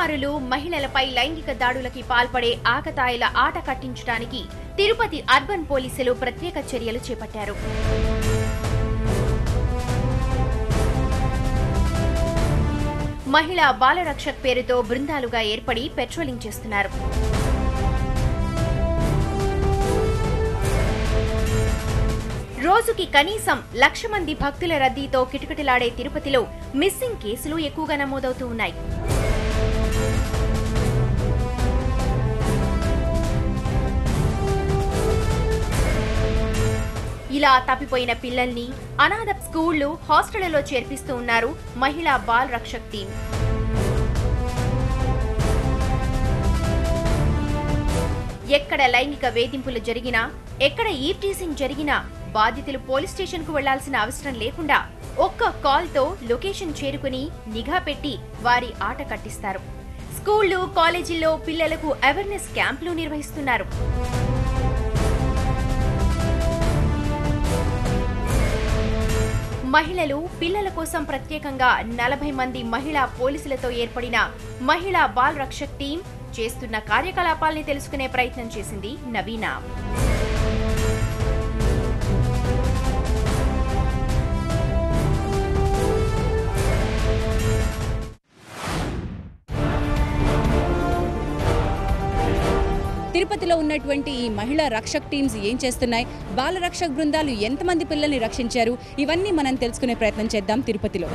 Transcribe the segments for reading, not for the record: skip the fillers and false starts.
చిన్నారులు మహిళలపై లైంగిక దాడులకి పాల్పడే ఆకతాయిల ఆట కట్టించడానికి తిరుపతి అర్బన్ పోలీసులు ప్రత్యేక చర్యలు చేపట్టారు. మహిళా బాలరక్షక్ పేరుతో బృందాలుగా ఏర్పడి పెట్రోలింగ్ చేస్తున్నారు. రోజుకి కనీసం 1,00,000 మంది భక్తుల రద్దీతో కిటకిటలాడే తిరుపతిలో మిస్సింగ్ కేసులు ఎక్కువగా నమోదవుతూ ఉన్నాయి. ఇలా తప్పిపోయిన పిల్లల్ని అనాథ స్కూళ్లు, హాస్టళ్లలో చేర్పిస్తూ ఉన్నారు మహిళా బాల్ రక్షక్ టీం. ఎక్కడ లైంగిక వేధింపులు జరిగినా, ఎక్కడ ఈవ్టీజింగ్ జరిగినా బాధితులు పోలీస్ స్టేషన్ కు వెళ్లాల్సిన అవసరం లేకుండా ఒక్క కాల్ తో లొకేషన్ చేరుకుని నిఘా పెట్టి వారి ఆట కట్టిస్తారు. స్కూళ్లు, కాలేజీల్లో పిల్లలకు అవేర్నెస్ క్యాంపులు నిర్వహిస్తున్నారు. మహిళలు, పిల్లల కోసం ప్రత్యేకంగా 40 మంది మహిళా పోలీసులతో ఏర్పడిన మహిళా బాల్ రక్షక్ టీం చేస్తున్న కార్యకలాపాల్ని తెలుసుకునే ప్రయత్నం చేసింది నవీన. తిరుపతిలో ఉన్నటువంటి ఈ మహిళా రక్షక్ టీమ్స్ ఏం చేస్తున్నాయి, బాల రక్షక్ బృందాలు ఎంతమంది పిల్లల్ని రక్షించారు, ఇవన్నీ మనం తెలుసుకునే ప్రయత్నం చేద్దాం తిరుపతిలో.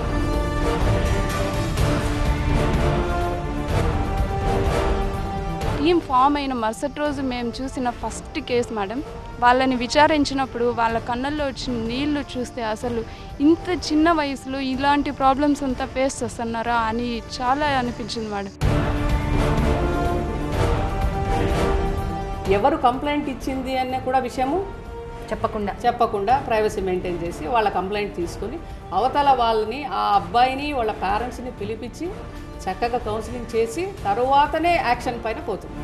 టీం ఫామ్ అయిన మరుసటి రోజు మేము చూసిన ఫస్ట్ కేసు మేడం. వాళ్ళని విచారించినప్పుడు వాళ్ళ కళ్ళల్లో వచ్చిన నీళ్లు చూస్తే అసలు ఇంత చిన్న వయసులో ఇలాంటి ప్రాబ్లమ్స్ అంతా ఫేస్ చేస్తున్నారా అని చాలా అనిపించింది మేడం. ఎవరు కంప్లైంట్ ఇచ్చింది అన్న కూడా విషయము చెప్పకుండా ప్రైవసీ మెయింటైన్ చేసి వాళ్ళ కంప్లైంట్ తీసుకుని అవతల వాళ్ళని, ఆ అబ్బాయిని, వాళ్ళ పేరెంట్స్ని పిలిపించి చక్కగా కౌన్సిలింగ్ చేసి తరువాతనే యాక్షన్ పైన పోతుంది.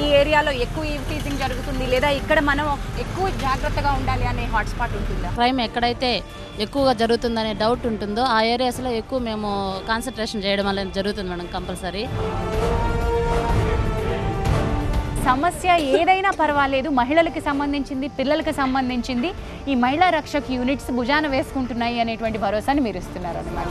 ఈ ఏరియాలో ఎక్కువ ఈవ్టీజింగ్ జరుగుతుంది లేదా ఇక్కడ మనం ఎక్కువ జాగ్రత్తగా ఉండాలి అనే హాట్స్పాట్ ఉంటుందా? క్రైమ్ ఎక్కడైతే ఎక్కువగా జరుగుతుందనే డౌట్ ఉంటుందో ఆ ఏరియాస్లో ఎక్కువ మేము కాన్సన్ట్రేషన్ చేయడం అనేది జరుగుతుంది మేడం. కంపల్సరీ సమస్య ఏదైనా పర్వాలేదు, మహిళలకు సంబంధించింది, పిల్లలకు సంబంధించింది ఈ మహిళా రక్షక్ యూనిట్స్ భుజాన వేసుకుంటున్నాయి అనేటువంటి భరోసాని మీరు ఇస్తున్నారు అన్నమాట.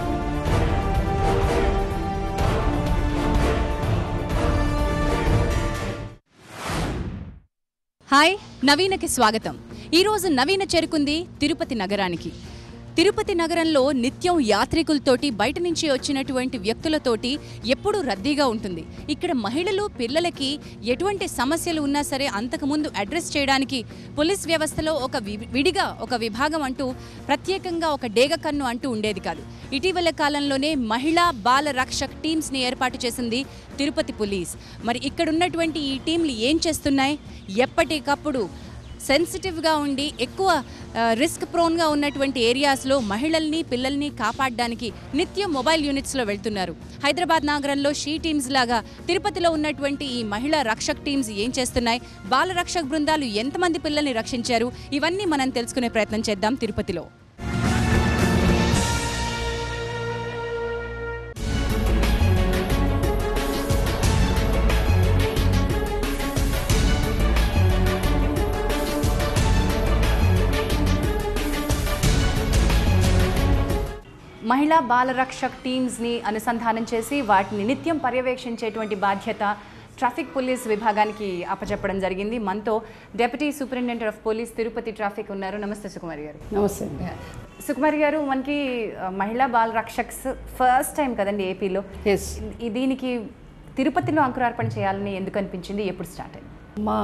హాయ్, నవీనకి స్వాగతం. ఈరోజు నవీన చేరుకుంది తిరుపతి నగరానికి. తిరుపతి నగరంలో నిత్యం యాత్రికులతోటి, బయట నుంచి వచ్చినటువంటి వ్యక్తులతోటి ఎప్పుడూ రద్దీగా ఉంటుంది. ఇక్కడ మహిళలు, పిల్లలకి ఎటువంటి సమస్యలు ఉన్నా సరే అంతకుముందు అడ్రస్ చేయడానికి పోలీస్ వ్యవస్థలో విడిగా ఒక విభాగం అంటూ ప్రత్యేకంగా ఒక డేగ కన్ను అంటూ ఉండేది కాదు. ఇటీవల కాలంలోనే మహిళా బాల రక్షక్ టీమ్స్ని ఏర్పాటు చేసింది తిరుపతి పోలీస్. మరి ఇక్కడ ఉన్నటువంటి ఈ టీంలు ఏం చేస్తున్నాయి? ఎప్పటికప్పుడు సెన్సిటివ్గా ఉండి ఎక్కువ రిస్క్ ప్రోన్గా ఉన్నటువంటి ఏరియాస్లో మహిళల్ని, పిల్లల్ని కాపాడడానికి నిత్యం మొబైల్ యూనిట్స్లో వెళ్తున్నారు. హైదరాబాద్ నగరంలో షీ టీమ్స్ లాగా తిరుపతిలో ఉన్నటువంటి ఈ మహిళా రక్షక్ టీమ్స్ ఏం చేస్తున్నాయి, బాల రక్షక్ బృందాలు ఎంతమంది పిల్లల్ని రక్షించారు, ఇవన్నీ మనం తెలుసుకునే ప్రయత్నం చేద్దాం తిరుపతిలో. మహిళా బాల రక్షక్ టీమ్స్ని అనుసంధానం చేసి వాటిని నిత్యం పర్యవేక్షించేటువంటి బాధ్యత ట్రాఫిక్ పోలీస్ విభాగానికి అప్పచెప్పడం జరిగింది. మనతో deputy superintendent of police Tirupati traffic ఉన్నారు. నమస్తే సుకుమారి గారు. నమస్తే సుకుమారి గారు, మనకి మహిళా బాల రక్షక్స్ ఫస్ట్ టైం కదండి ఏపీలో. దీనికి తిరుపతిలో అంకురార్పణ చేయాలని ఎందుకు అనిపించింది, ఎప్పుడు స్టార్ట్ అయింది? మా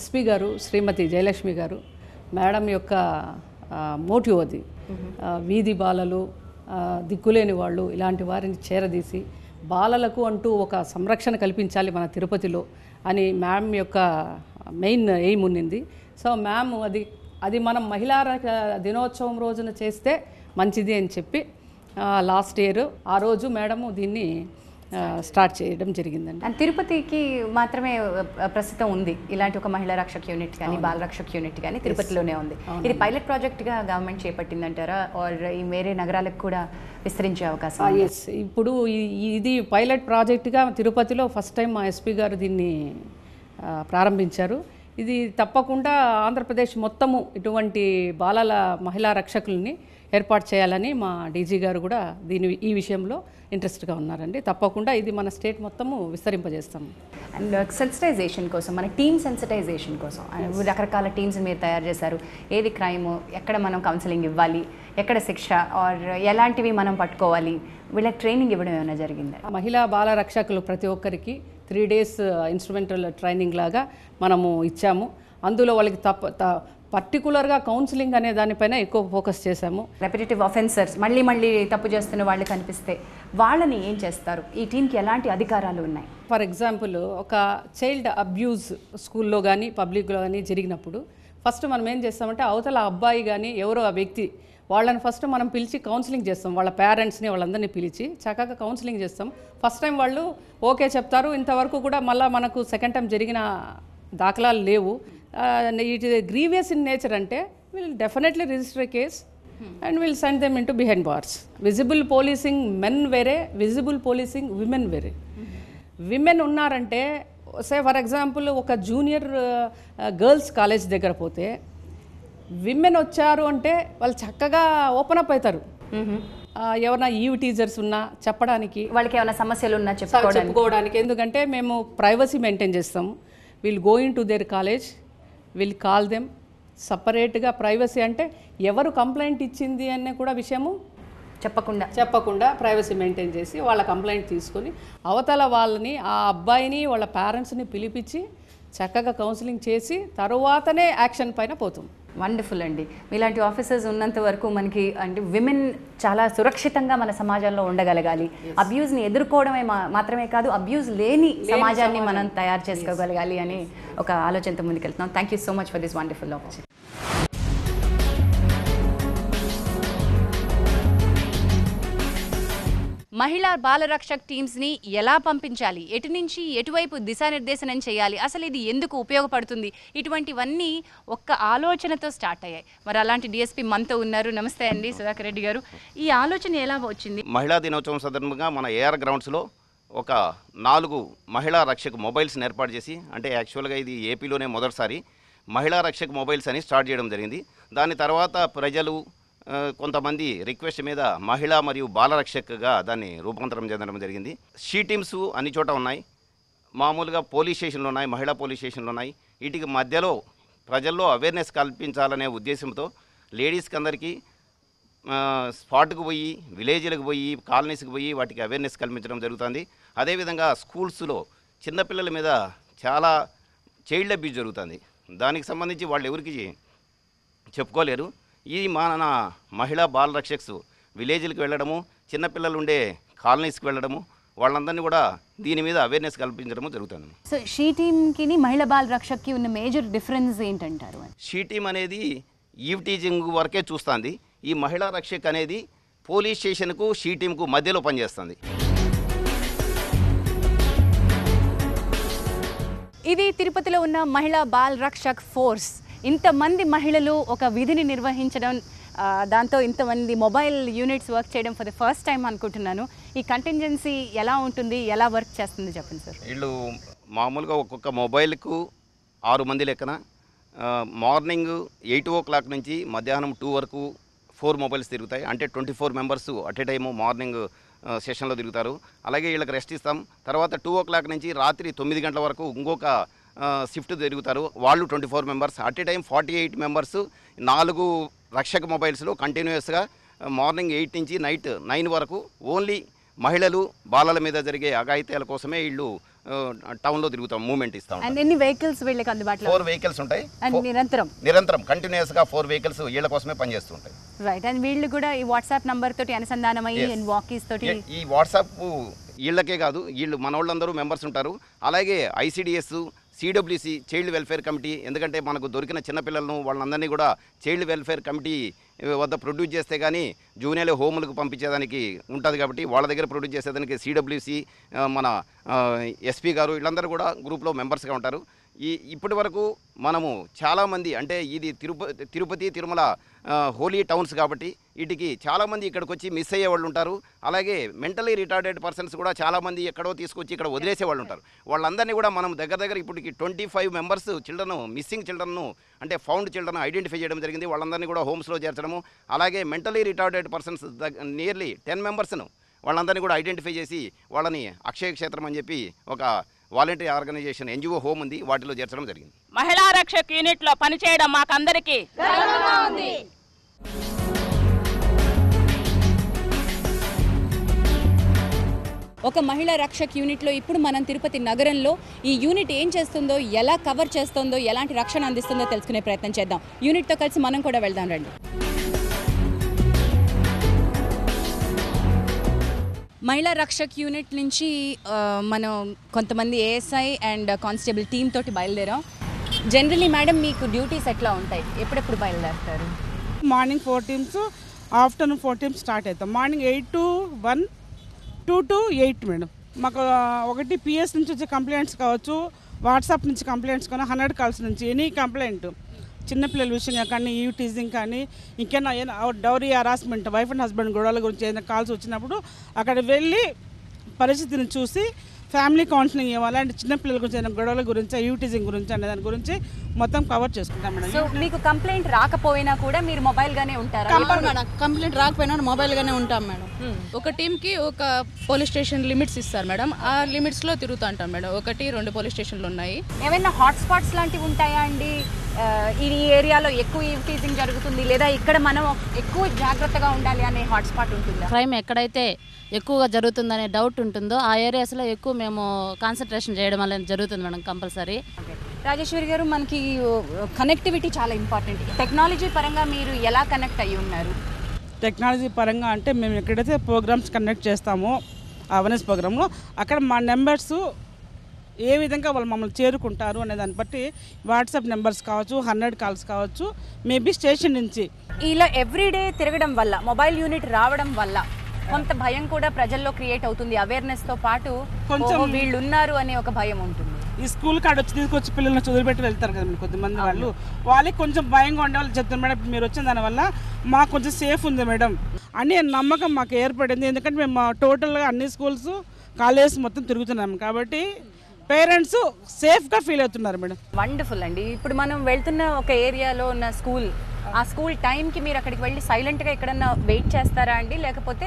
ఎస్పీ గారు శ్రీమతి జయలక్ష్మి గారు మేడం యొక్క మోటివ్ అది. వీధి బాలలు, దిక్కులేని వాళ్ళు, ఇలాంటి వారిని చేరదీసి బాలలకు అంటూ ఒక సంరక్షణ కల్పించాలి మన తిరుపతిలో అని మ్యామ్ యొక్క మెయిన్ ఎయిమ్ ఉన్నింది. సో మ్యామ్ అది మనం మహిళా దినోత్సవం రోజున చేస్తే మంచిది అని చెప్పి లాస్ట్ ఇయర్ ఆ రోజు మేడము దీన్ని స్టార్ట్ చేయడం జరిగిందండి. అండ్ తిరుపతికి మాత్రమే ప్రస్తుతం ఉంది ఇలాంటి ఒక మహిళా రక్షక్ యూనిట్ కానీ బాల రక్షక్ యూనిట్ కానీ తిరుపతిలోనే ఉంది. ఇది పైలట్ ప్రాజెక్ట్గా గవర్నమెంట్ చేపట్టిందంటారా ఆర్ ఈ వేరే నగరాలకు కూడా విస్తరించే అవకాశం? ఎస్, ఇప్పుడు ఇది పైలట్ ప్రాజెక్ట్గా తిరుపతిలో ఫస్ట్ టైం మా ఎస్పీ గారు దీన్ని ప్రారంభించారు. ఇది తప్పకుండా ఆంధ్రప్రదేశ్ మొత్తము ఇటువంటి బాలల మహిళా రక్షకుల్ని ఏర్పాటు చేయాలని మా డీజీ గారు కూడా ఈ విషయంలో ఇంట్రెస్ట్గా ఉన్నారండి. తప్పకుండా ఇది మన స్టేట్ మొత్తము విస్తరింపజేస్తాము. అండ్ సెన్సిటైజేషన్ కోసం, మన టీమ్ సెన్సిటైజేషన్ కోసం రకరకాల టీమ్స్ మీరు తయారు చేశారు. ఏది క్రైమ్, ఎక్కడ మనం కౌన్సిలింగ్ ఇవ్వాలి, ఎక్కడ శిక్ష ఆర్ ఎలాంటివి మనం పట్టుకోవాలి, వీళ్ళకి ట్రైనింగ్ ఇవ్వడం ఏమైనా జరిగిందా? మహిళా బాల రక్షకులు ప్రతి ఒక్కరికి 3 days ఇన్స్ట్రుమెంటల్ ట్రైనింగ్ లాగా మనము ఇచ్చాము. అందులో వాళ్ళకి పర్టికులర్గా కౌన్సిలింగ్ అనే దానిపైన ఎక్కువ ఫోకస్ చేశాము. రెపిటేటివ్ ఆఫెన్సర్స్ మళ్ళీ తప్పు చేస్తున్న వాళ్ళు కనిపిస్తే వాళ్ళని ఏం చేస్తారు? ఈ టీంకి ఎలాంటి అధికారాలు ఉన్నాయి? ఫర్ ఎగ్జాంపుల్, ఒక చైల్డ్ అబ్యూజ్ స్కూల్లో కానీ పబ్లిక్లో కానీ జరిగినప్పుడు ఫస్ట్ మనం ఏం చేస్తామంటే అవతల అబ్బాయి కానీ ఎవరో ఆ వ్యక్తి వాళ్ళని ఫస్ట్ మనం పిలిచి కౌన్సిలింగ్ చేస్తాం. వాళ్ళ పేరెంట్స్ని వాళ్ళందరినీ పిలిచి చక్కగా కౌన్సిలింగ్ చేస్తాం. ఫస్ట్ టైం వాళ్ళు ఓకే చెప్తారు. ఇంతవరకు కూడా మళ్ళీ మనకు సెకండ్ టైం జరిగిన దాఖలాలు లేవు. It is grievous in nature అంటే will definitely register a case and will send them into behind bars. Visible policing men వేరే, విజిబుల్ పోలీసింగ్ విమెన్ వేరే. విమెన్ ఉన్నారంటే సే ఫర్ ఎగ్జాంపుల్ ఒక జూనియర్ గర్ల్స్ కాలేజ్ దగ్గర పోతే women వచ్చారు అంటే వాళ్ళు చక్కగా ఓపెన్ అప్ అవుతారు. ఎవరైనా ఈవ్ టీచర్స్ ఉన్నా చెప్పడానికి, వాళ్ళకి ఏమైనా సమస్యలు ఉన్నా చెప్పుకోవడానికి. ఎందుకంటే మేము ప్రైవసీ మెయింటైన్ చేస్తాము. Will go in to their college, will call them సపరేట్గా. ప్రైవసీ అంటే ఎవరు కంప్లైంట్ ఇచ్చింది అనే కూడా విషయము చెప్పకుండా ప్రైవసీ మెయింటైన్ చేసి వాళ్ళ కంప్లైంట్ తీసుకొని అవతల వాళ్ళని, ఆ అబ్బాయిని వాళ్ళ పేరెంట్స్ని పిలిపించి చక్కగా కౌన్సిలింగ్ చేసి తరువాతనే యాక్షన్ పైన పోతాం. వండర్ఫుల్ అండి. మీలాంటి ఆఫీసర్స్ ఉన్నంత వరకు మనకి అంటే విమెన్ చాలా సురక్షితంగా మన సమాజంలో ఉండగలగాలి. అబ్యూజ్ని ఎదుర్కోవడమే మాత్రమే కాదు, అబ్యూజ్ లేని సమాజాన్ని మనం తయారు చేసుకోగలగాలి అని ఒక ఆలోచనతో ముందుకెళ్తున్నాం. Thank you so much for this wonderful opportunity. మహిళా బాలరక్షక్ టీమ్స్ని ఎలా పంపించాలి, ఎటు నుంచి ఎటువైపు దిశానిర్దేశనం చేయాలి, అసలు ఇది ఎందుకు ఉపయోగపడుతుంది, ఇటువంటివన్నీ ఒక్క ఆలోచనతో స్టార్ట్ అయ్యాయి. మరి అలాంటి డిఎస్పీ మనతో ఉన్నారు. నమస్తే అండి సుధాకర్ రెడ్డి గారు. ఈ ఆలోచన ఎలా వచ్చింది? మహిళా దినోత్సవం సందర్భంగా మన ఏఆర్ గ్రౌండ్స్లో ఒక 4 మహిళా రక్షక మొబైల్స్ని ఏర్పాటు చేసి, అంటే యాక్చువల్గా ఇది ఏపీలోనే మొదటిసారి మహిళా రక్షక మొబైల్స్ అని స్టార్ట్ చేయడం జరిగింది. దాని తర్వాత ప్రజలు కొంతమంది రిక్వెస్ట్ మీద మహిళా మరియు బాలరక్షకగా దాన్ని రూపాంతరం చెందడం జరిగింది. షీ టీమ్స్ అన్ని చోట ఉన్నాయి. మామూలుగా పోలీస్ స్టేషన్లు ఉన్నాయి, మహిళా పోలీస్ స్టేషన్లు ఉన్నాయి. వీటికి మధ్యలో ప్రజల్లో అవేర్నెస్ కల్పించాలనే ఉద్దేశంతో లేడీస్కి అందరికీ స్పాట్కు పోయి, విలేజ్లకు పోయి, కాలనీస్కి పోయి వాటికి అవేర్నెస్ కల్పించడం జరుగుతుంది. అదేవిధంగా స్కూల్స్లో చిన్నపిల్లల మీద చాలా చైల్డ్ అబ్యూజ్ జరుగుతుంది. దానికి సంబంధించి వాళ్ళు ఎవరికి చెప్పుకోలేరు. ఈ మన మహిళా బాల రక్షక్స్ విలేజ్లకు వెళ్ళడము, చిన్నపిల్లలు ఉండే కాలనీస్కి వెళ్ళడము, వాళ్ళందరినీ కూడా దీని మీద అవేర్నెస్ కల్పించడము జరుగుతుంది. సో షీ టీమ్కి మహిళా బాల రక్షక్కి ఉన్న మేజర్ డిఫరెన్స్ ఏంటంటారు? షీ టీమ్ అనేది ఈవ్ టీజింగ్ వరకే చూస్తుంది. ఈ మహిళా రక్షక్ అనేది పోలీస్ స్టేషన్కు షీ టీమ్కు మధ్యలో పనిచేస్తుంది. ఇది తిరుపతిలో ఉన్న మహిళా బాల్ రక్షక్ ఫోర్స్. ఇంతమంది మహిళలు ఒక విధిని నిర్వహించడం, దాంతో ఇంతమంది మొబైల్ యూనిట్స్ వర్క్ చేయడం ఫర్ ద ఫస్ట్ టైం అనుకుంటున్నాను. ఈ కంటింజెన్సీ ఎలా ఉంటుంది, ఎలా వర్క్ చేస్తుంది చెప్పండి సార్. వీళ్ళు మామూలుగా ఒక్కొక్క మొబైల్కు 6 మంది లెక్కన మార్నింగ్ 8 o'clock నుంచి మధ్యాహ్నం 2 వరకు 4 మొబైల్స్ తిరుగుతాయి. అంటే 24 members at a time morning సెషన్లో తిరుగుతారు. అలాగే వీళ్ళకి రెస్ట్ ఇస్తాం. తర్వాత 2 o'clock నుంచి రాత్రి 9 గంటల వరకు ఇంకొక షిఫ్ట్ తిరుగుతారు. వాళ్ళు 24 members at a time 48 members 4 రక్షక మొబైల్స్లో కంటిన్యూస్గా మార్నింగ్ 8 నుంచి నైట్ 9 వరకు ఓన్లీ మహిళలు బాలల మీద జరిగే అఘాయిత్యాల కోసమే వీళ్ళు టౌన్లో తిరుగుతాం, మూవ్మెంట్ ఇస్తాం. ఎన్ని వెహికల్స్ వీళ్ళకి అందుబాటులో? 4 వెహికల్స్ ఉంటాయి. నిరంతరం కంటిన్యూస్గా 4 వెహికల్స్ వీళ్ళ కోసమే పనిచేస్తుంటాయి. రైట్. అండ్ వీళ్ళు కూడా ఈ వాట్సాప్ నంబర్ తోటి అనుసంధానమయ్యి వాకీస్ తోటి, ఈ వాట్సాప్ వీళ్ళకే కాదు, వీళ్ళు మన వాళ్ళందరూ మెంబర్స్ ఉంటారు. అలాగే ICDS, CWC child welfare committee, ఎందుకంటే మనకు దొరికిన చిన్నపిల్లలను వాళ్ళందరినీ కూడా చైల్డ్ వెల్ఫేర్ కమిటీ వద్ద ప్రొడ్యూస్ చేస్తే కానీ జూనియర్ హోములకు పంపించేదానికి ఉంటుంది కాబట్టి వాళ్ళ దగ్గర ప్రొడ్యూస్ చేసేదానికి సిడబ్ల్యూసి మన ఎస్పీ గారు వీళ్ళందరూ కూడా గ్రూప్లో మెంబర్స్గా ఉంటారు. ఇప్పటి వరకు మనము చాలామంది అంటే ఇది తిరుపతి తిరుమల హోలీ టౌన్స్ కాబట్టి వీటికి చాలామంది ఇక్కడికి వచ్చి మిస్ అయ్యే వాళ్ళు ఉంటారు. అలాగే మెంటలీ రిటార్డెడ్ పర్సన్స్ కూడా చాలామంది ఎక్కడో తీసుకొచ్చి ఇక్కడ వదిలేసే వాళ్ళు ఉంటారు. వాళ్ళందరినీ కూడా మనం దగ్గర ఇప్పటికి 25 మెంబర్స్ చిల్డ్రన్ మిస్సింగ్ చిల్డ్రన్ను అంటే ఫౌండ్ చిల్డ్రన్ ఐడెంటిఫై చేయడం జరిగింది. వాళ్ళందరినీ కూడా హోమ్స్లో చేర్చడము, అలాగే మెంటలీ రిటార్డెడ్ పర్సన్స్ నియర్లీ 10 మెంబర్స్ను వాళ్ళందరినీ కూడా ఐడెంటిఫై చేసి వాళ్ళని అక్షయ క్షేత్రం అని చెప్పి ఒక వాలంటరీ ఆర్గనైజేషన్ ఎన్జిఓ హోమ్ ఉంది, వాటిలో చేర్చడం జరిగింది. మహిళా రక్షక్ యూనిట్లో పనిచేయడం మాకందరికీ గర్వంగా ఉంది. ఒక మహిళా రక్షక్ యూనిట్లో ఇప్పుడు మనం తిరుపతి నగరంలో ఈ యూనిట్ ఏం చేస్తుందో, ఎలా కవర్ చేస్తుందో, ఎలాంటి రక్షణ అందిస్తుందో తెలుసుకునే ప్రయత్నం చేద్దాం. యూనిట్తో కలిసి మనం కూడా వెళ్దాం రండి. మహిళా రక్షక్ యూనిట్ నుంచి మనం కొంతమంది ఏఎస్ఐ అండ్ కానిస్టేబుల్ టీమ్ తోటి బయలుదేరాం. జనరలీ మేడం మీకు డ్యూటీస్ ఎట్లా ఉంటాయి, ఎప్పుడెప్పుడు బయలుదేరుతారు? Morning 4 teams, afternoon 4 teams start అవుతాం. Morning 8 to 1, 2 to 8 madam. మాకు ఒకటి పిఎస్ నుంచి వచ్చే కంప్లైంట్స్ కావచ్చు, వాట్సాప్ నుంచి కంప్లైంట్స్ కానీ 100 కాల్స్ నుంచి ఎనీ కంప్లైంట్, చిన్నపిల్లల విషయంగా కానీ, ఈవ్ టీజింగ్ కానీ, ఇంకేనా dowry harassment, wife and husband గొడవల గురించి ఏదైనా కాల్స్ వచ్చినప్పుడు అక్కడ వెళ్ళి పరిస్థితిని చూసి ఫ్యామిలీ కౌన్సిలింగ్ ఇవ్వాలి. అంటే చిన్నపిల్లల గురించి ఏదైనా గొడవల గురించి, ఈవ్ టీజింగ్ గురించి అనే దాని గురించి మొత్తం కవర్ చేసుకుంటాం మేడం. సో మీకు కంప్లైంట్ రాకపోయినా కూడా మీరు మొబైల్గానే ఉంటారా? మేడం కంప్లైంట్ రాకపోయినా మొబైల్గానే ఉంటాం మేడం. ఒక టీంకి ఒక పోలీస్ స్టేషన్ లిమిట్స్ ఇస్తారు మేడం, ఆ లిమిట్స్లో తిరుగుతూ ఉంటాం మేడం. 1-2 పోలీస్ స్టేషన్లు ఉన్నాయి. ఏమైనా హాట్స్పాట్స్ లాంటివి ఉంటాయా అండి? ఈ ఏరియాలో ఎక్కువ ఈవ్ టీజింగ్ జరుగుతుంది, లేదా ఇక్కడ మనం ఎక్కువ జాగ్రత్తగా ఉండాలి అనే హాట్స్పాట్ ఉంటుందా? క్రైమ్ ఎక్కడైతే ఎక్కువగా జరుగుతుందనే డౌట్ ఉంటుందో ఆ ఏరియాస్లో ఎక్కువ మేము కాన్సన్ట్రేషన్ చేయడం అనేది జరుగుతుంది మేడం కంపల్సరీ. రాజేశ్వరి గారు, మనకి కనెక్టివిటీ చాలా ఇంపార్టెంట్. టెక్నాలజీ పరంగా మీరు ఎలా కనెక్ట్ అయ్యి ఉన్నారు? టెక్నాలజీ పరంగా అంటే మేము ఎక్కడైతే ప్రోగ్రామ్స్ కండక్ట్ చేస్తామో అవేర్నెస్ ప్రోగ్రాంలో అక్కడ మా నెంబర్స్ ఏ విధంగా వాళ్ళు మమ్మల్ని చేరుకుంటారు అనే దాన్ని బట్టి వాట్సాప్ నెంబర్స్ కావచ్చు, 100 కాల్స్ కావచ్చు, మేబీ స్టేషన్ నుంచి. ఇలా ఎవ్రీడే తిరగడం వల్ల, మొబైల్ యూనిట్ రావడం వల్ల కొంత భయం కూడా ప్రజల్లో క్రియేట్ అవుతుంది. అవేర్నెస్తో పాటు కొంచెం వీళ్ళు ఉన్నారు అనే ఒక భయం ఉంటుంది. ఈ స్కూల్ కాడ వచ్చి తీసుకొచ్చి పిల్లల్ని చదివిపెట్టి వెళ్తారు కదా కొద్దిమంది వాళ్ళకి కొంచెం భయంగా ఉండే వాళ్ళు చెప్తారు మేడం మీరు వచ్చిన దానివల్ల మాకు కొంచెం సేఫ్ ఉంది మేడం అని నమ్మకం మాకు ఏర్పడింది. ఎందుకంటే మేము టోటల్గా అన్ని స్కూల్స్ కాలేజెస్ మొత్తం తిరుగుతున్నాము కాబట్టి పేరెంట్స్ సేఫ్గా ఫీల్ అవుతున్నారు మేడం. వండర్ఫుల్ అండి. ఇప్పుడు మనం వెళ్తున్న ఒక ఏరియాలో ఉన్న స్కూల్, ఆ స్కూల్ టైంకి మీరు అక్కడికి వెళ్ళి సైలెంట్గా ఎక్కడన్నా వెయిట్ చేస్తారా అండి, లేకపోతే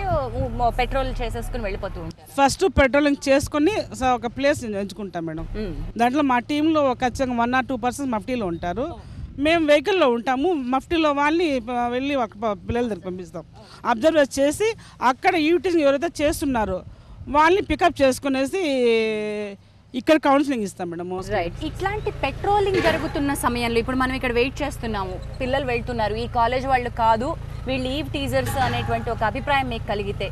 పెట్రోల్ చేసేసుకుని వెళ్ళిపోతూ ఉంటారు? ఫస్ట్ పెట్రోలింగ్ చేసుకుని ఒక ప్లేస్ ఎంచుకుంటాం మేడం. దాంట్లో మా టీంలో ఖచ్చితంగా 1 or 2 persons మఫ్టీలో ఉంటారు. మేము వెహికల్లో ఉంటాము. మఫ్టీలో వాళ్ళని వెళ్ళి ఒక పిల్లల దగ్గర పంపిస్తాం. అబ్జర్వ్ చేసి అక్కడ యూటీజింగ్ ఎవరైతే చేస్తున్నారో వాళ్ళని పికప్ చేసుకునేసి ఇక్కడ కౌన్సిలింగ్ ఇస్తాం మేడం. రైట్. ఇట్లాంటి పెట్రోలింగ్ జరుగుతున్న సమయంలో ఇప్పుడు మనం ఇక్కడ వెయిట్ చేస్తున్నాము, పిల్లలు వెళ్తున్నారు, ఈ కాలేజ్ వాళ్ళు కాదు వీళ్ళు ఈవ్ టీజర్స్ అనేటువంటి ఒక అభిప్రాయం మీకు కలిగితే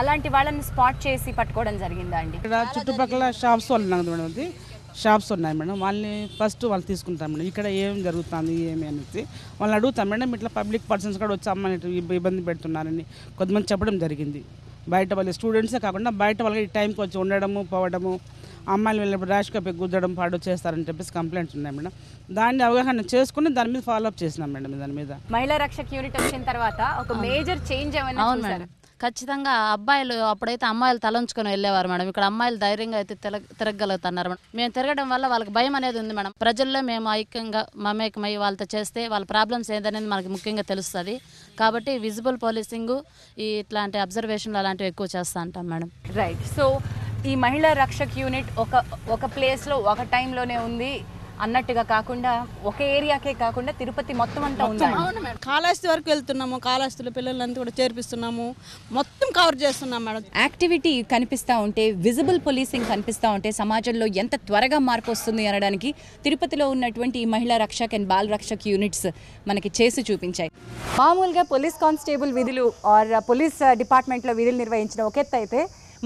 అలాంటి వాళ్ళని స్పాట్ చేసి పట్టుకోవడం జరిగిందా అండి? ఇక్కడ చుట్టుపక్కల షాప్స్ వాళ్ళు మేడం, అది షాప్స్ ఉన్నాయి మేడం. వాళ్ళని ఫస్ట్ వాళ్ళు తీసుకుంటాం మేడం, ఇక్కడ ఏం జరుగుతుంది ఏమి అనేసి వాళ్ళని అడుగుతాం మేడం. ఇట్లా పబ్లిక్ పర్సన్స్ కూడా వచ్చి అమ్మాయిని ఇబ్బంది పెడుతున్నారని కొంతమంది చెప్పడం జరిగింది. బయట వాళ్ళ స్టూడెంట్సే కాకుండా బయట వాళ్ళకి ఈ టైంకి వచ్చి ఉండడము పోవడము, అమ్మాయిలు వెళ్ళినప్పుడు ర్యాష్గా గుద్దడం పాడు చేస్తారని చెప్పేసి కంప్లైంట్స్ ఉన్నాయి మేడం. దాన్ని అవగాహన చేసుకుని దాని మీద ఫాలోఅప్ చేసినాం మేడం. దాని మీద మహిళా రక్షక్ యూనిట్ వచ్చిన తర్వాత ఒక మేజర్ చేంజ్ ఏమైనా చూసారా? ఖచ్చితంగా అబ్బాయిలు అప్పుడైతే అమ్మాయిలు తలంచుకొని వెళ్ళేవారు మేడం. ఇక్కడ అమ్మాయిలు ధైర్యంగా అయితే తిరగలుగుతున్నారు మేడం. మేము తిరగడం వల్ల వాళ్ళకి భయం అనేది ఉంది మేడం. ప్రజల్లో మేము ఐక్యంగా మమేకమై వాళ్ళతో చేస్తే వాళ్ళ ప్రాబ్లమ్స్ ఏందనేది మనకి ముఖ్యంగా తెలుస్తుంది. కాబట్టి విజిబుల్ పోలీసింగ్, ఇట్లాంటి అబ్జర్వేషన్లు అలాంటివి ఎక్కువ చేస్తూ ఉంటాం మేడం. రైట్. సో ఈ మహిళా రక్షక్ యూనిట్ ఒక ప్లేస్లో ఒక టైంలోనే ఉంది అన్నట్టుగా కాకుండా, ఒక ఏరియాకే కాకుండా తిరుపతి మొత్తం అంతా ఉంది. అవును మేడం, కాళహస్తి వరకు వెళ్తున్నాము, కాళహస్తిలో పిల్లలంతా కూడా చేర్పిస్తున్నాము, మొత్తం కవర్ చేస్తున్నాం మేడం. యాక్టివిటీ కనిపిస్తూ ఉంటే, విజిబుల్ పోలీసింగ్ కనిపిస్తూ ఉంటే సమాజంలో ఎంత త్వరగా మార్పు వస్తుంది అనడానికి తిరుపతిలో ఉన్నటువంటి ఈ మహిళా Rakshak and ball Rakshak units మనకి చేసి చూపించాయి. మామూలుగా పోలీస్ కానిస్టేబుల్ విధులు ఆర్ పోలీస్ డిపార్ట్మెంట్లో విధులు నిర్వహించిన ఒక ఎత్తు అయితే,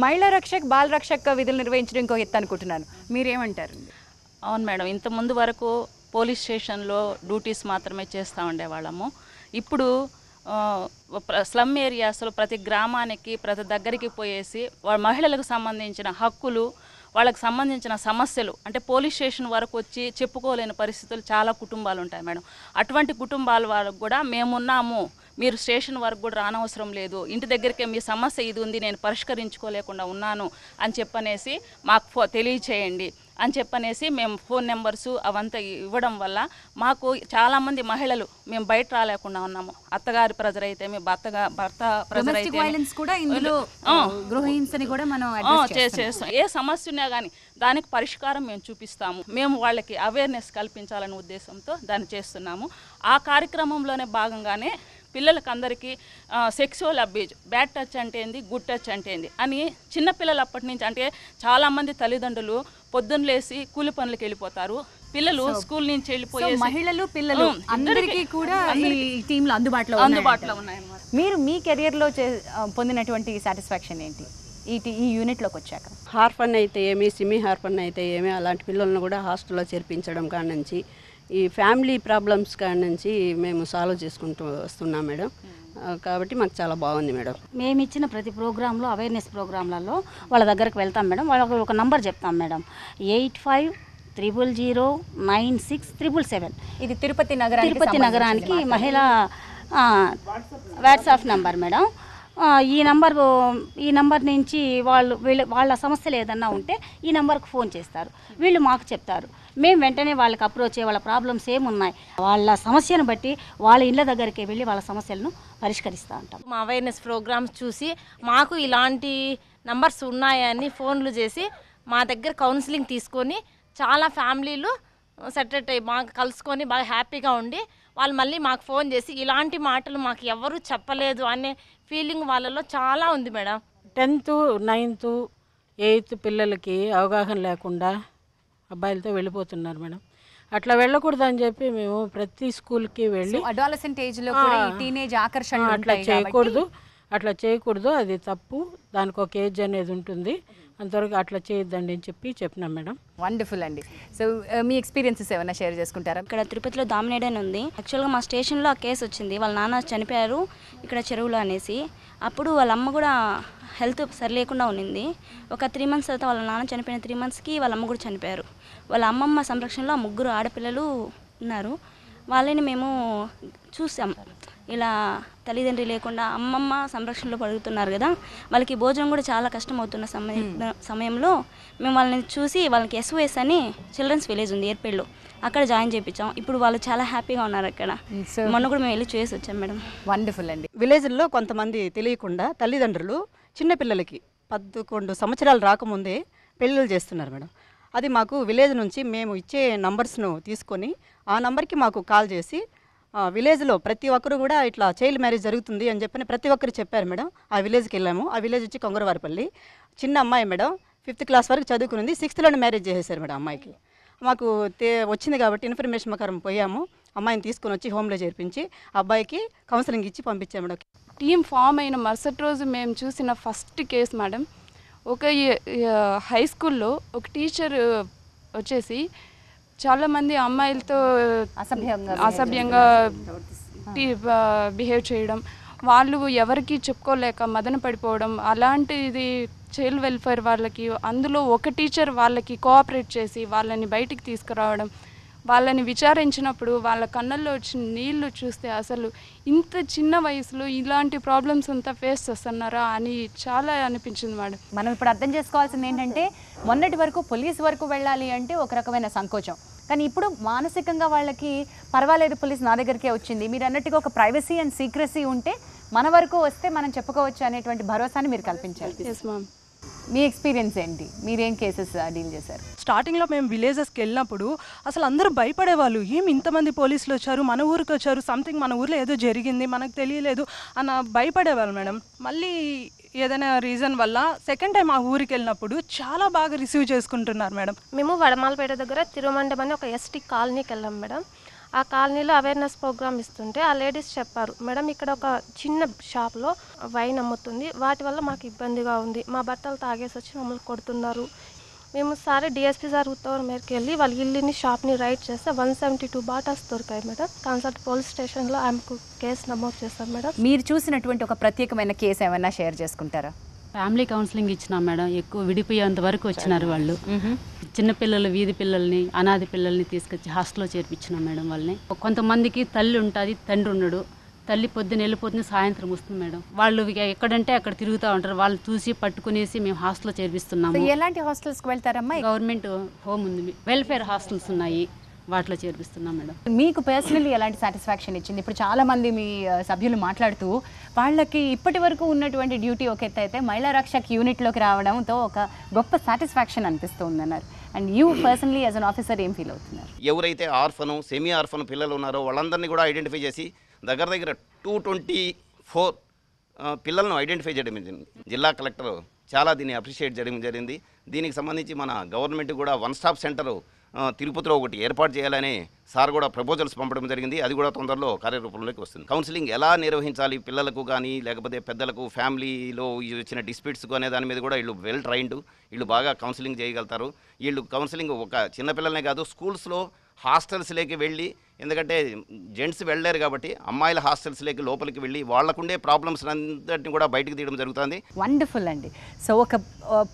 మహిళా రక్షక్ బాల్ రక్షక్ విధులు నిర్వహించడం ఇంకో ఎత్తు అనుకుంటున్నాను. మీరేమంటారు? అవును మేడం, ఇంత ముందు వరకు పోలీస్ స్టేషన్లో డ్యూటీస్ మాత్రమే చేస్తూ ఉండేవాళ్ళము. ఇప్పుడు స్లమ్ ఏరియాస్లో ప్రతి గ్రామానికి ప్రతి దగ్గరికి పోయేసి వాళ్ళ మహిళలకు సంబంధించిన హక్కులు, వాళ్ళకి సంబంధించిన సమస్యలు అంటే పోలీస్ స్టేషన్ వరకు వచ్చి చెప్పుకోలేని పరిస్థితులు చాలా కుటుంబాలు ఉంటాయి మేడం. అటువంటి కుటుంబాల వాళ్ళకు కూడా మేమున్నాము, మీరు స్టేషన్ వరకు కూడా రానవసరం లేదు, ఇంటి దగ్గరికే మీ సమస్య ఇది ఉంది, నేను పరిష్కరించుకోలేకుండా ఉన్నాను అని చెప్పనేసి మాకు తెలియచేయండి అని చెప్పనేసి మేము ఫోన్ నెంబర్సు అవంతా ఇవ్వడం వల్ల మాకు చాలామంది మహిళలు మేము బయట రాలేకుండా ఉన్నాము. అత్తగారి ప్రెజర్ అయితే భర్త ప్రెజర్ అయితే చేస్తాం. ఏ సమస్య ఉన్నా కానీ దానికి పరిష్కారం మేము చూపిస్తాము. మేము వాళ్ళకి అవేర్నెస్ కల్పించాలనే ఉద్దేశంతో దాన్ని చేస్తున్నాము. ఆ కార్యక్రమంలోనే భాగంగానే పిల్లలకు అందరికీ సెక్సువల్ అబ్యూజ్, బ్యాడ్ టచ్ అంటే ఏంది, గుడ్ టచ్ అంటే ఏంది అని చిన్నపిల్లలు అప్పటి నుంచి అంటే చాలామంది తల్లిదండ్రులు పొద్దున్న లేసి కూలి పనులకు వెళ్ళిపోతారు, పిల్లలు స్కూల్ నుంచి వెళ్ళిపోయి మహిళలు పిల్లలు అందరికీ కూడా ఈ టీంలు అందుబాటులో ఉన్నాయి. మీరు మీ కెరియర్లో పొందినటువంటి సాటిస్ఫాక్షన్ ఏంటి ఈ యూనిట్లోకి వచ్చాక? హార్ఫన్ అయితే ఏమి, సిమీ హార్ఫన్ అయితే ఏమి, అలాంటి పిల్లలను కూడా హాస్టల్లో చేర్పించడం కాడ నుంచి ఈ ఫ్యామిలీ ప్రాబ్లమ్స్ కాడ నుంచి మేము సాల్వ్ చేసుకుంటూ వస్తున్నాం మేడం. కాబట్టి మాకు చాలా బాగుంది మేడం. మేము ఇచ్చిన ప్రతి ప్రోగ్రాంలో అవేర్నెస్ ప్రోగ్రాంలలో వాళ్ళ దగ్గరకు వెళ్తాం మేడం. వాళ్ళకి ఒక నంబర్ చెప్తాం మేడం, 8500096777. ఇది తిరుపతి నగరానికి మహిళా వాట్సాప్ నంబర్ మేడం. ఈ నంబర్ నుంచి వాళ్ళ సమస్యలు ఏదన్నా ఉంటే ఈ నంబర్కి ఫోన్ చేస్తారు, వీళ్ళు మాకు చెప్తారు, మేము వెంటనే వాళ్ళకి అప్రోచ్ అయ్యి వాళ్ళ ప్రాబ్లమ్స్ ఏమున్నాయి వాళ్ళ సమస్యను బట్టి వాళ్ళ ఇళ్ళ దగ్గరికి వెళ్ళి వాళ్ళ సమస్యలను పరిష్కరిస్తూ ఉంటాం. మా అవేర్నెస్ ప్రోగ్రామ్స్ చూసి మాకు ఇలాంటి నంబర్స్ ఉన్నాయని ఫోన్లు చేసి మా దగ్గర కౌన్సిలింగ్ తీసుకొని చాలా ఫ్యామిలీలు సెటరేట్ అయ్యి మాకు కలుసుకొని బాగా హ్యాపీగా ఉండి వాళ్ళు మళ్ళీ మాకు ఫోన్ చేసి ఇలాంటి మాటలు మాకు ఎవరు చెప్పలేదు అనే ఫీలింగ్ వాళ్ళలో చాలా ఉంది మేడం. 10th, 9th, 8th పిల్లలకి అవగాహన లేకుండా అబ్బాయిలతో వెళ్ళిపోతున్నారు మేడం. అట్లా వెళ్ళకూడదు అని చెప్పి మేము ప్రతి స్కూల్కి వెళ్ళి అడాలసెంట్ ఏజ్లో కూడా ఈ టీనేజ్ ఆకర్షణలు అట్లా చేయకూడదు, అది తప్పు, దానికి ఒక ఏజ్ అనేది ఉంటుంది, అంతవరకు అట్లా చేయొద్దండి అని చెప్పినాం మేడం. వండర్ఫుల్ అండి. సో మీ ఎక్స్పీరియన్సెస్ ఏమైనా షేర్ చేసుకుంటారా? ఇక్కడ తిరుపతిలో దామినేడ్ అని ఉంది. యాక్చువల్గా మా స్టేషన్లో ఆ కేసు వచ్చింది, వాళ్ళ నాన్న చనిపోయారు ఇక్కడ చెరువులో అనేసి. అప్పుడు వాళ్ళ అమ్మ కూడా హెల్త్ సరిలేకుండా ఉన్నింది. ఒక 3 months తర్వాత వాళ్ళ నాన్న చనిపోయిన 3 monthsకి వాళ్ళ అమ్మ కూడా చనిపోయారు. వాళ్ళ అమ్మమ్మ సంరక్షణలో 3 ఆడపిల్లలు ఉన్నారు. వాళ్ళని మేము చూసాం, ఇలా తల్లిదండ్రి లేకుండా అమ్మమ్మ సంరక్షణలో పడుతున్నారు కదా, వాళ్ళకి భోజనం కూడా చాలా కష్టం అవుతున్న సమయంలో మేము వాళ్ళని చూసి వాళ్ళకి SOS అని చిల్డ్రన్స్ విలేజ్ ఉంది ఏర్పేడులో, అక్కడ జాయిన్ చేయించాం. ఇప్పుడు వాళ్ళు చాలా హ్యాపీగా ఉన్నారు అక్కడ. మొన్న కూడా మేము వెళ్ళి చూసి వచ్చాం మేడం. వండర్ఫుల్ అండి. విలేజ్లో కొంతమంది తెలియకుండా తల్లిదండ్రులు చిన్నపిల్లలకి 11 సంవత్సరాలు రాకముందే పెళ్ళిళ్ళు చేస్తున్నారు మేడం. అది మాకు విలేజ్ నుంచి మేము ఇచ్చే నంబర్స్ను తీసుకొని ఆ నంబర్కి మాకు కాల్ చేసి విలేజ్లో ప్రతి ఒక్కరు కూడా ఇట్లా చైల్డ్ మ్యారేజ్ జరుగుతుంది అని చెప్పని ప్రతి ఒక్కరు చెప్పారు మేడం. ఆ విలేజ్కి వెళ్ళాము. ఆ విలేజ్ వచ్చి కొంగరవారిపల్లి. చిన్న అమ్మాయి మేడం, 5th class వరకు చదువుకునింది, 6thలోనే మ్యారేజ్ చేసేసారు మేడం అమ్మాయికి. మాకు వచ్చింది కాబట్టి ఇన్ఫర్మేషన్ ప్రకారం పోయాము, అమ్మాయిని తీసుకొని వచ్చి హోమ్లో చేర్పించి అబ్బాయికి కౌన్సిలింగ్ ఇచ్చి పంపించాము మేడం. టీం ఫామ్ అయిన మరుసటి రోజు మేము చూసిన ఫస్ట్ కేసు మేడం, ఒక హై స్కూల్లో ఒక టీచర్ వచ్చేసి చాలామంది అమ్మాయిలతో అసభ్యంగా బిహేవ్ చేయడం, వాళ్ళు ఎవరికి చెప్పుకోలేక మదన పడిపోవడం, అలాంటిది చైల్డ్ వెల్ఫేర్ వాళ్ళకి, అందులో ఒక టీచర్ వాళ్ళకి కోఆపరేట్ చేసి వాళ్ళని బయటికి తీసుకురావడం, వాళ్ళని విచారించినప్పుడు వాళ్ళ కళ్ళల్లో వచ్చిన నీళ్లు చూస్తే అసలు ఇంత చిన్న వయసులో ఇలాంటి ప్రాబ్లమ్స్ అంతా ఫేస్ చేస్తున్నారా అని చాలా అనిపించింది మేడం. మనం ఇప్పుడు అర్థం చేసుకోవాల్సింది ఏంటంటే, మొన్నటి వరకు పోలీస్ వరకు వెళ్ళాలి అంటే ఒక రకమైన సంకోచం, కానీ ఇప్పుడు మానసికంగా వాళ్ళకి పర్వాలేదు, పోలీస్ నా దగ్గరికే వచ్చింది, మీరు అన్నట్టుగా ఒక ప్రైవసీ అండ్ సీక్రసీ ఉంటే మన వరకు వస్తే మనం చెప్పుకోవచ్చు అనేటువంటి భరోసాని మీరు కల్పించారు. మీ ఎక్స్పీరియన్స్ ఏంటి? మీరేం కేసెస్ డీల్ చేశారు? స్టార్టింగ్లో మేము విలేజెస్కి వెళ్ళినప్పుడు అసలు అందరూ భయపడేవాళ్ళు, ఏమి ఇంతమంది పోలీసులు వచ్చారు, మన ఊరికి వచ్చారు, సంథింగ్ మన ఊర్లో ఏదో జరిగింది మనకు తెలియలేదు అన్న భయపడేవాళ్ళు మేడం. మళ్ళీ ఏదైనా రీజన్ వల్ల సెకండ్ టైం ఆ ఊరికి వెళ్ళినప్పుడు చాలా బాగా రిసీవ్ చేసుకుంటున్నారు మేడం. మేము వడమాలపేట దగ్గర తిరుమండం అని ఒక ఎస్టీ కాలనీకి వెళ్ళాం మేడం. ఆ కాలనీలో అవేర్నెస్ ప్రోగ్రామ్ ఇస్తుంటే ఆ లేడీస్ చెప్పారు, మేడం ఇక్కడ ఒక చిన్న షాప్లో వైన్ అమ్ముతుంది, వాటి వల్ల మాకు ఇబ్బందిగా ఉంది, మా భర్తలు తాగేసి వచ్చి మమ్మల్ని కొడుతున్నారు, మేము సార్ డిఎస్పీ సార్ ఉత్తర్వు మేరకు వెళ్ళి వాళ్ళ ఇల్లుని షాప్ని రైడ్ చేస్తే 172 బాటాస్ దొరికాయి మేడం. కాన్సర్ట్ పోలీస్ స్టేషన్లో ఆమెకు కేసు నమోదు చేస్తాం మేడం. మీరు చూసినటువంటి ఒక ప్రత్యేకమైన కేసు ఏమైనా షేర్ చేసుకుంటారా? ఫ్యామిలీ కౌన్సిలింగ్ ఇచ్చినాం మేడం. ఎక్కువ విడిపోయేంత వరకు వచ్చినారు వాళ్ళు. చిన్నపిల్లలు, వీధి పిల్లల్ని, అనాథ పిల్లల్ని తీసుకొచ్చి హాస్టల్లో చేర్పించినాం మేడం వాళ్ళని. కొంతమందికి తల్లి ఉంటుంది, తండ్రి ఉండడు. తల్లి పొద్దున్న వెళ్ళిపోతుంది, సాయంత్రం వస్తుంది మేడం. వాళ్ళు ఎక్కడంటే అక్కడ తిరుగుతూ ఉంటారు. వాళ్ళు చూసి పట్టుకునేసి మేము హాస్టల్లో చేర్పిస్తున్నాము. ఎలాంటి హాస్టల్స్కి వెళ్తారమ్మా? గవర్నమెంట్ హోమ్ ఉంది, వెల్ఫేర్ హాస్టల్స్ ఉన్నాయి, వాటిలో చేర్పిస్తున్నాం మేడం. మీకు పర్సనల్లీ ఎలాంటి సాటిస్ఫాక్షన్ ఇచ్చింది? ఇప్పుడు చాలామంది మీ సభ్యులు మాట్లాడుతూ వాళ్ళకి ఇప్పటి వరకు ఉన్నటువంటి డ్యూటీ ఒక ఎత్తు అయితే మహిళా రక్షక్ యూనిట్లోకి రావడంతో ఒక గొప్ప సాటిస్ఫాక్షన్ అనిపిస్తుంది అన్నారు. And you personally as an officer ఏం ఫీల్ అవుతున్నారు? ఎవరైతే ఆర్ఫను, సెమీ ఆర్ఫన్ పిల్లలు ఉన్నారో వాళ్ళందరినీ కూడా ఐడెంటిఫై చేసి దగ్గర 224 పిల్లలను ఐడెంటిఫై చేయడం జరిగింది. జిల్లా కలెక్టర్ చాలా దీన్ని అప్రిషియేట్ చేయడం జరిగింది. దీనికి సంబంధించి మన గవర్నమెంట్ కూడా వన్ స్టాప్ సెంటర్ తిరుపతిలో ఒకటి ఏర్పాటు చేయాలని సార్ కూడా ప్రపోజల్స్ పంపడం జరిగింది. అది కూడా తొందరలో కార్యరూపంలోకి వస్తుంది. కౌన్సిలింగ్ ఎలా నిర్వహించాలి పిల్లలకు కానీ లేకపోతే పెద్దలకు, ఫ్యామిలీలో వచ్చిన డిస్ప్యూట్స్కు అనే దాని మీద కూడా వీళ్ళు వెల్ ట్రైన్డ్, వీళ్ళు బాగా కౌన్సిలింగ్ చేయగలుగుతారు. వీళ్ళు కౌన్సిలింగ్ ఒక చిన్నపిల్లలనే కాదు, స్కూల్స్లో హాస్టల్స్లోకి వెళ్ళి, ఎందుకంటే జెంట్స్ వెళ్ళలేరు కాబట్టి అమ్మాయిల హాస్టల్స్లోకి లోపలికి వెళ్ళి వాళ్ళకుండే ప్రాబ్లమ్స్ అందరినీ కూడా బయటకు తీయడం జరుగుతుంది. వండర్ఫుల్ అండి. సో ఒక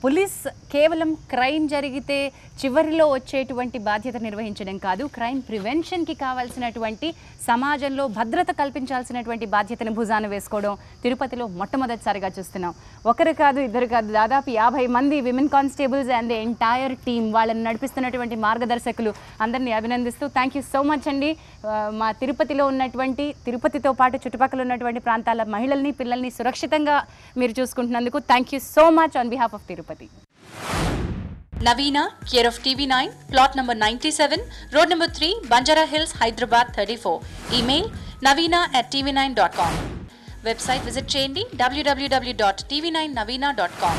పోలీస్ కేవలం క్రైమ్ జరిగితే చివరిలో వచ్చేటువంటి బాధ్యత నిర్వహించడం కాదు, క్రైమ్ ప్రివెన్షన్కి కావాల్సినటువంటి సమాజంలో భద్రత కల్పించాల్సినటువంటి బాధ్యతను భుజాన వేసుకోవడం తిరుపతిలో మొట్టమొదటిసారిగా చూస్తున్నాం. ఒకరు కాదు, ఇద్దరు కాదు, దాదాపు 50 మంది women constables and the entire team, వాళ్ళని నడిపిస్తున్నటువంటి మార్గదర్శకులు అందరినీ అభినందిస్తూ థ్యాంక్ యూ సో మచ్ అండి. మా తిరుపతిలో ఉన్నటువంటి, తిరుపతితో పాటు చుట్టుపక్కల ఉన్నటువంటి ప్రాంతాల మహిళల్ని, పిల్లల్ని సురక్షితంగా మీరు చూసుకుంటున్నందుకు thank you so much on behalf of Tirupati. Navina, care of TV9, plot number 97, road number 3, Banjara Hills, Hyderabad 34. Email navina@tv9.com. Website visit cheyandi www.tv9navina.com.